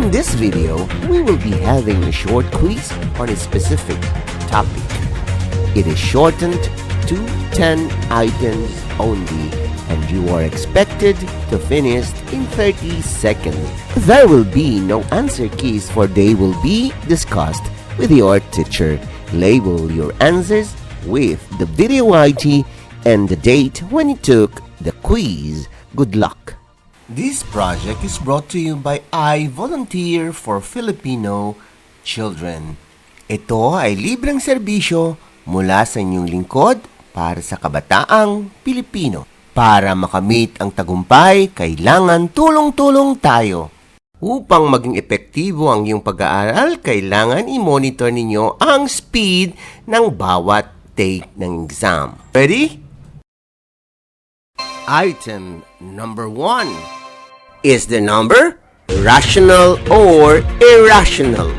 In this video, we will be having a short quiz on a specific topic. It is shortened to 10 items only, and you are expected to finish in 30 seconds. There will be no answer keys, for they will be discussed with your teacher. Label your answers with the video ID and the date when you took the quiz. Good luck! This project is brought to you by I Volunteer for Filipino Children. Ito ay libreng serbisyo mula sa inyong lingkod para sa kabataang Pilipino. Para makamit ang tagumpay, kailangan tulong-tulong tayo. Upang maging epektibo ang iyong pag-aaral, kailangan i-monitor ninyo ang speed ng bawat take ng exam. Ready? Item number 1. Is the number rational or irrational?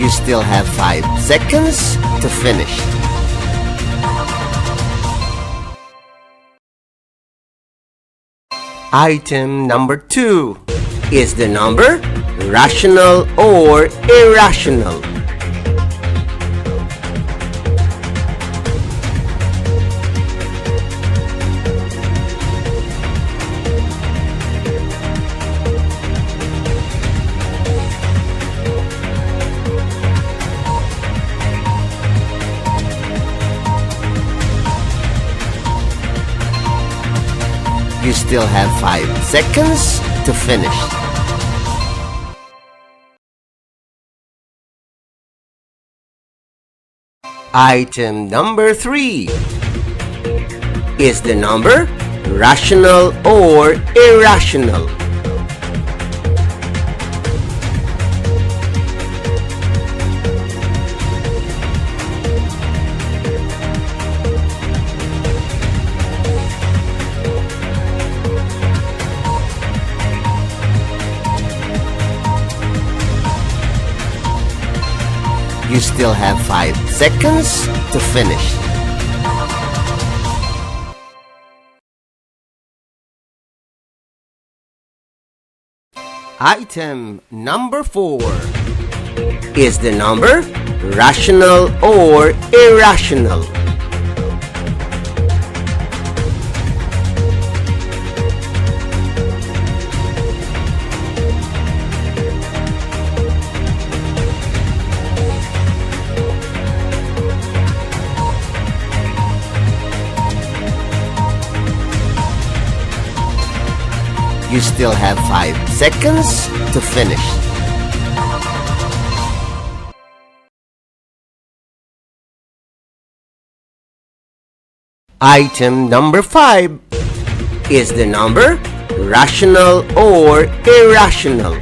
You still have 5 seconds to finish. Item number 2. Is the number rational or irrational? You still have 5 seconds to finish. Item number 3. Is the number rational or irrational? You still have 5 seconds to finish. Item number 4. Is the number rational or irrational? You still have 5 seconds to finish. Item number 5. Is the number rational or irrational?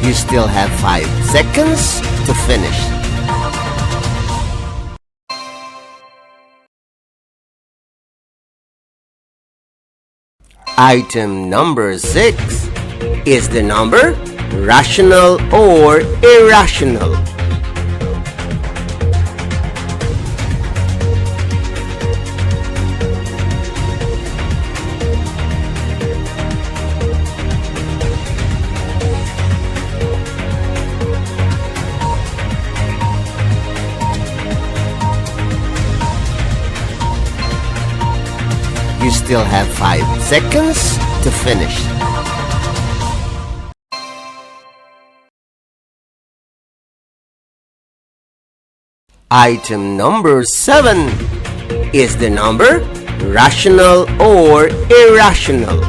You still have 5 seconds to finish. Item number 6. Is the number rational or irrational? You still have 5 seconds to finish. Item number 7. Is the number rational or irrational?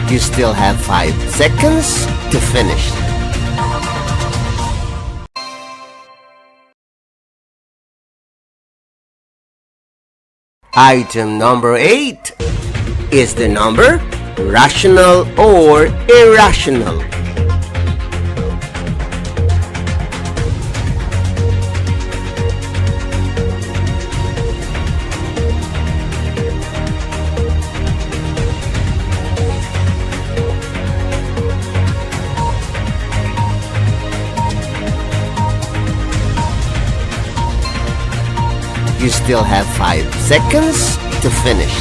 You still have 5 seconds to finish. Item number 8. Is the number rational or irrational? You still have 5 seconds to finish.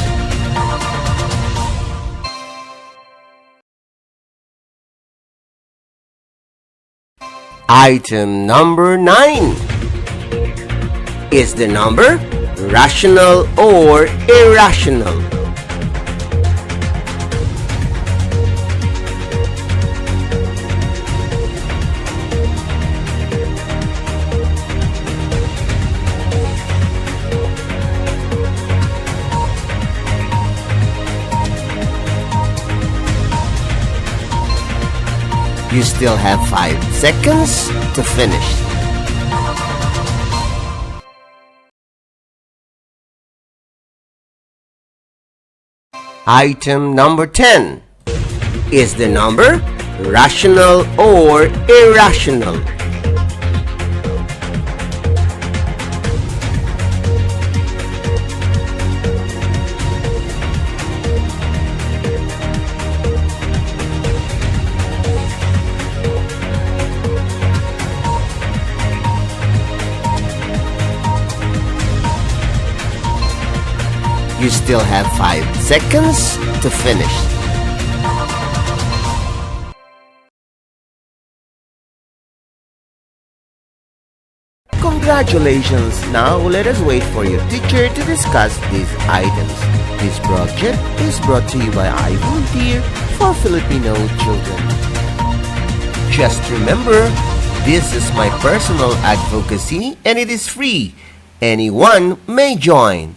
Item number 9. Is the number rational or irrational? You still have 5 seconds to finish. Item number 10. Is the number rational or irrational? You still have 5 seconds to finish. Congratulations! Now let us wait for your teacher to discuss these items. This project is brought to you by I Volunteer for Filipino Children. Just remember, this is my personal advocacy and it is free. Anyone may join.